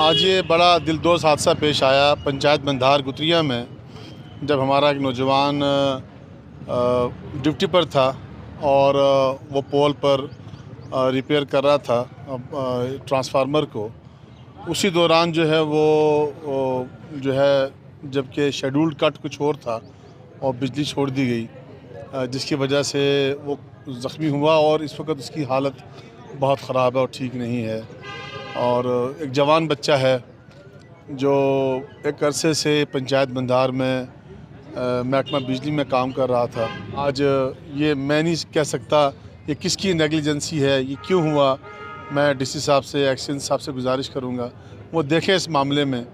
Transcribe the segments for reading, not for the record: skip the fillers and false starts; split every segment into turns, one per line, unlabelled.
आज ये बड़ा दिलदोज़ हादसा पेश आया पंचायत मंधार गुतरिया में, जब हमारा एक नौजवान ड्यूटी पर था और वो पोल पर रिपेयर कर रहा था ट्रांसफार्मर को। उसी दौरान जो है वो जो है जबकि शेड्यूल्ड कट कुछ और था और बिजली छोड़ दी गई, जिसकी वजह से वो ज़ख्मी हुआ और इस वक्त उसकी हालत बहुत ख़राब है और ठीक नहीं है। और एक जवान बच्चा है जो एक अरसे से पंचायत मंधार में महकमा बिजली में काम कर रहा था। आज ये मैं नहीं कह सकता ये किसकी नेगलिजेंसी है, ये क्यों हुआ। मैं डीसी साहब से, एक्शन साहब से गुजारिश करूँगा वो देखें इस मामले में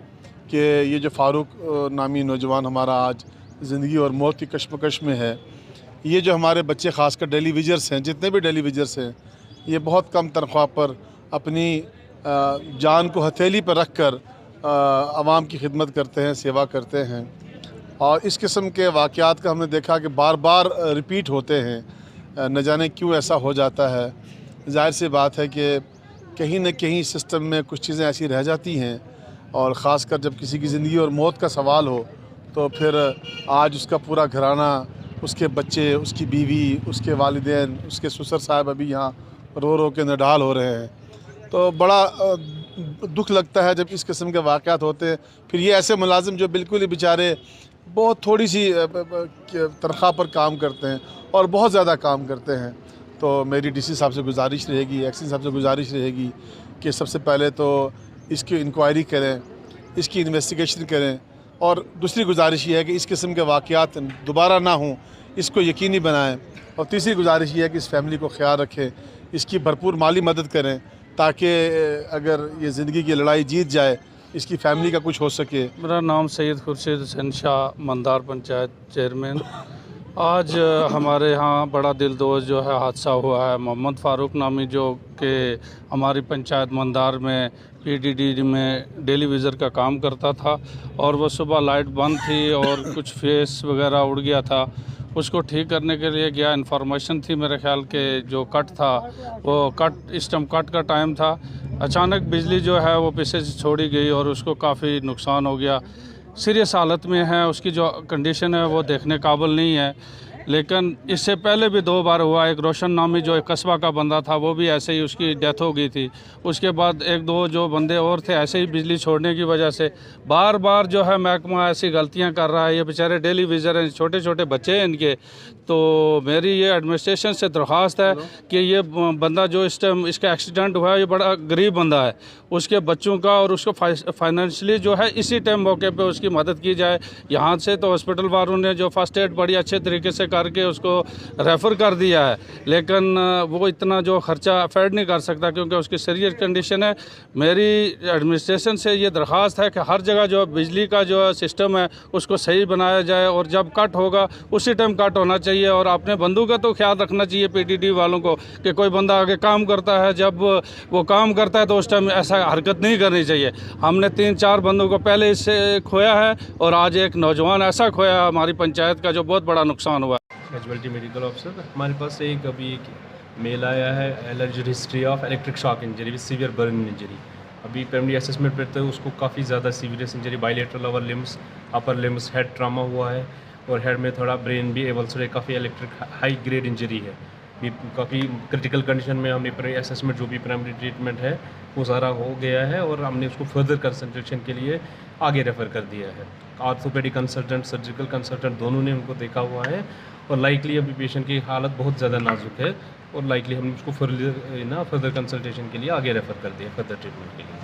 कि ये जो फ़ारूक नामी नौजवान हमारा आज ज़िंदगी और मौत की कश्मकश में है। ये जो हमारे बच्चे ख़ासकर डेली वेजर्स हैं, जितने भी डेली वेजर्स हैं, ये बहुत कम तनख्वाह पर अपनी जान को हथेली पर रख कर आवाम की खिदमत करते हैं, सेवा करते हैं। और इस किस्म के वाक़यात का हमने देखा कि बार बार रिपीट होते हैं, न जाने क्यों ऐसा हो जाता है। ज़ाहिर सी बात है कि कहीं न कहीं सिस्टम में कुछ चीज़ें ऐसी रह जाती हैं, और ख़ासकर जब किसी की ज़िंदगी और मौत का सवाल हो तो फिर आज उसका पूरा घराना, उसके बच्चे, उसकी बीवी, उसके वालिदैन, उसके ससुर साहब अभी यहाँ रो रो के निढाल हो रहे हैं। तो बड़ा दुख लगता है जब इस किस्म के वाक़यात होते हैं। फिर ये ऐसे मुलाजिम जो बिल्कुल ही बेचारे बहुत थोड़ी सी तनख्वाह पर काम करते हैं और बहुत ज़्यादा काम करते हैं। तो मेरी डीसी साहब से गुजारिश रहेगी, एक्शन साहब से गुजारिश रहेगी कि सबसे पहले तो इसकी इंक्वायरी करें, इसकी इन्वेस्टिगेशन करें, और दूसरी गुजारिश ये है कि इस किस्म के वाक़यात दोबारा ना हों, इसको यकीनी बनाएं। और तीसरी गुजारिश ये है कि इस फैमिली को ख्याल रखें, इसकी भरपूर माली मदद करें ताकि अगर ये ज़िंदगी की लड़ाई जीत जाए इसकी फैमिली का कुछ हो सके।
मेरा नाम सैयद खुर्शीद हुसैन शाह, मंदार पंचायत चेयरमैन। आज हमारे यहाँ बड़ा दिलदोज़ जो है हादसा हुआ है। मोहम्मद फ़ारूक नामी जो कि हमारी पंचायत मंदार में पीडीडी में डेली विज़र का काम करता था, और वो सुबह लाइट बंद थी और कुछ फेस वगैरह उड़ गया था। उसको ठीक करने के लिए गया, इन्फॉर्मेशन थी मेरे ख्याल के जो कट था वो इस टाइम कट का टाइम था। अचानक बिजली जो है वो पीछे से छोड़ी गई और उसको काफ़ी नुकसान हो गया। सीरियस हालत में है, उसकी जो कंडीशन है वो देखने काबिल नहीं है। लेकिन इससे पहले भी 2 बार हुआ। एक रोशन नामी जो एक कस्बा का बंदा था वो भी ऐसे ही उसकी डेथ हो गई थी। उसके बाद 1-2 जो बंदे और थे ऐसे ही बिजली छोड़ने की वजह से बार बार जो है महकमा ऐसी गलतियां कर रहा है। ये बेचारे डेली विज़र हैं, छोटे छोटे बच्चे हैं इनके। तो मेरी ये एडमिनिस्ट्रेशन से दरख्वास्त है कि ये बंदा जो इस टाइम इसका एक्सीडेंट हुआ है, ये बड़ा गरीब बंदा है, उसके बच्चों का और उसको फाइनेंशियली जो है इसी टाइम मौके पे उसकी मदद की जाए। यहाँ से तो हॉस्पिटल वालों ने जो फर्स्ट एड बड़ी अच्छे तरीके से करके उसको रेफ़र कर दिया है, लेकिन वो इतना जो ख़र्चा अफोर्ड नहीं कर सकता क्योंकि उसकी सीरियस कंडीशन है। मेरी एडमिनिस्ट्रेशन से ये दरख्वास्त है कि हर जगह जो बिजली का जो सिस्टम है उसको सही बनाया जाए और जब कट होगा उसी टाइम कट होना चाहिए। और अपने बंदों का तो ख्याल रखना चाहिए पीटीटी वालों को कि कोई बंदा आगे काम करता है, जब वो काम करता है तो उस टाइम ऐसा हरकत नहीं करनी चाहिए। हमने 3-4 बंदों को पहले इससे खोया है और आज एक नौजवान ऐसा खोया हमारी पंचायत का जो बहुत बड़ा नुकसान हुआ।
कैजुअलिटी मेडिकल ऑफिसर, हमारे पास एक अभी मेल आया है allergy history of electric shock injury with severe burn injury. अभी प्राइमरी असेसमेंट पे तो उसको काफ़ी ज़्यादा सीवियस injury, bilateral lower limbs, upper limbs, head trauma हुआ है और हेड में थोड़ा ब्रेन भी एवल्सर है, काफ़ी इलेक्ट्रिक हाई ग्रेड इंजरी है। भी काफ़ी क्रिटिकल कंडीशन में हमने प्राइमरी असेसमेंट जो भी प्राइमरी ट्रीटमेंट है वो सारा हो गया है और हमने उसको फर्दर कंसल्टेशन के लिए आगे रेफ़र कर दिया है। ऑर्थोपेडिक कंसल्टेंट, सर्जिकल कंसल्टेंट दोनों ने उनको देखा हुआ है और लाइकली अभी पेशेंट की हालत बहुत ज़्यादा नाजुक है और लाइकली हमने उसको फर्दर कंसल्टेशन के लिए आगे रेफ़र कर दिया फर्दर ट्रीटमेंट के लिए।